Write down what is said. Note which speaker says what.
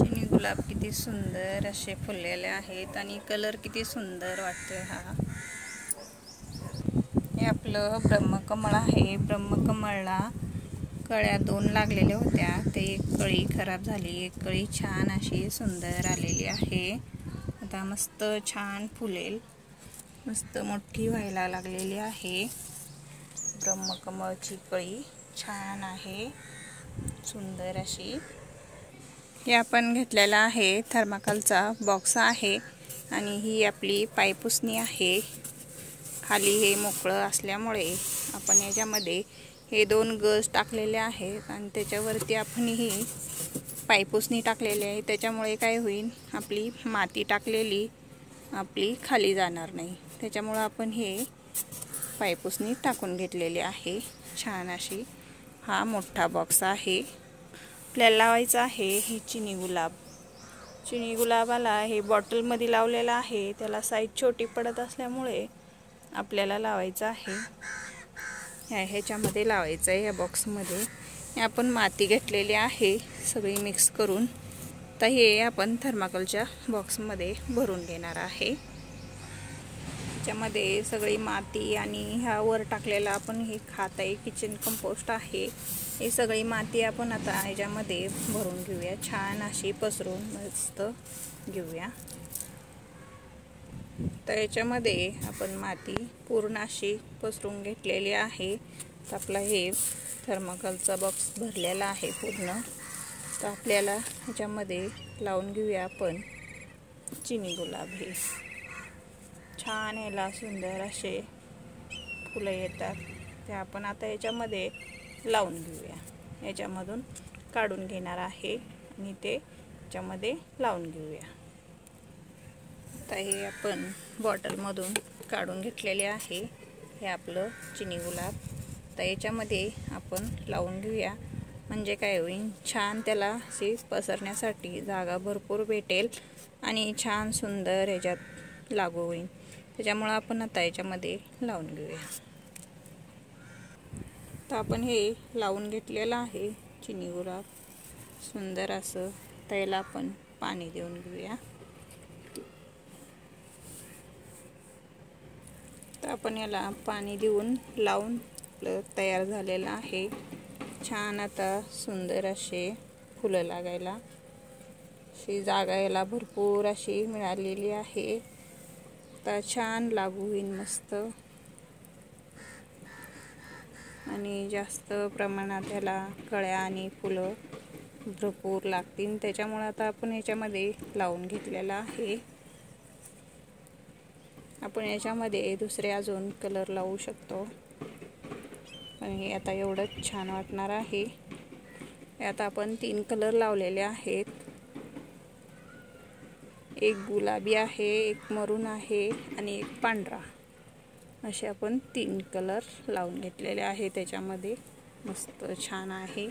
Speaker 1: चिनी गुलाब किती सुंदर असे फुललेले आहेत आणि कलर किती सुंदर वाटतोय हा. हे आपलं ब्रह्मकमळ आहे. ब्रह्मकमळला कळ्या 2 लागलेल्या होत्या, ते एक कळी खराब झाली, एक कळी छान अशी सुंदर आलेली आहे. आता मस्त छान फुलेल, मस्त मोठी व्हायला लागलेली आहे. ब्रह्मकमळची कळी छान आहे, सुंदर अशी. हे आपण घेतलेला आहे थर्माकोलचा बॉक्स आहे आणि ही आपली पायपुसणी आहे. खाली हे मोकळं असल्यामुळे आपण याच्यामध्ये हे 2 गज टाकलेले आहेत आणि त्याच्यावरती आपण ही पायपुसणी टाकलेली आहे. त्याच्यामुळे काय होईल, आपली माती टाकलेली आपली खाली जाणार नाही. त्याच्यामुळे आपण हे पायपुसणी टाकून घेतलेली आहे छान अशी. हा मोठा बॉक्स आहे. आपल्याला लावायचं आहे हे चिनी गुलाब. चिनी गुलाबाला हे बॉटलमध्ये लावलेलं आहे, त्याला साईज छोटी पडत असल्यामुळे आपल्याला लावायचं आहे ह्याच्यामध्ये लावायचं आहे. या बॉक्समध्ये आपण माती घेतलेली आहे सगळी मिक्स करून. तर हे आपण थर्माकोलच्या बॉक्समध्ये भरून घेणार आहे. त्याच्यामध्ये सगळी माती आणि ह्यावर टाकलेला आपण हे खात आहे किचन कंपोस्ट आहे. हे सगळी माती आपण आता ह्याच्यामध्ये भरून घेऊया, छान अशी पसरून मस्त घेऊया. तर याच्यामध्ये आपण माती पूर्ण अशी पसरून घेतलेली आहे. तर आपला हे थर्माकोलचा बॉक्स भरलेला आहे पूर्ण. तर आपल्याला ह्याच्यामध्ये लावून घेऊया आपण चिनी गुलाब. हे छान याला सुंदर असे फुलं येतात, ते आपण आता याच्यामध्ये लावून घेऊया. याच्यामधून काढून घेणार आहे आणि ते याच्यामध्ये लावून घेऊया. आता हे आपण बॉटलमधून काढून घेतलेले आहे हे आपलं चिनी गुलाब. तर याच्यामध्ये आपण लावून घेऊया, म्हणजे काय होईल, छान त्याला अशी पसरण्यासाठी जागा भरपूर भेटेल आणि छान सुंदर ह्याच्यात लागू होईल. त्याच्यामुळे आपण आता याच्यामध्ये लावून घेऊया. तर आपण हे लावून घेतलेलं आहे चिनी गुलाब सुंदर असं. त्याला आपण पाणी देऊन घेऊया. तर आपण याला पाणी देऊन लावून तयार झालेलं आहे. छान आता सुंदर असे फुलं लागायला अशी जागा याला भरपूर अशी मिळालेली आहे. तर छान लागू होईल मस्त आणि जास्त प्रमाणात याला कळ्या आणि फुलं भरपूर लागतील. त्याच्यामुळे आता आपण याच्यामध्ये लावून घेतलेला आहे. आपण याच्यामध्ये दुसरे अजून कलर लावू शकतो, पण हे आता एवढंच छान वाटणार आहे. आता आपण 3 कलर लावलेले आहेत. एक गुलाबी आहे, एक मरून आहे आणि एक पांढरा. असे आपण 3 कलर लावून घेतलेले आहे. त्याच्यामध्ये मस्त छान आहे.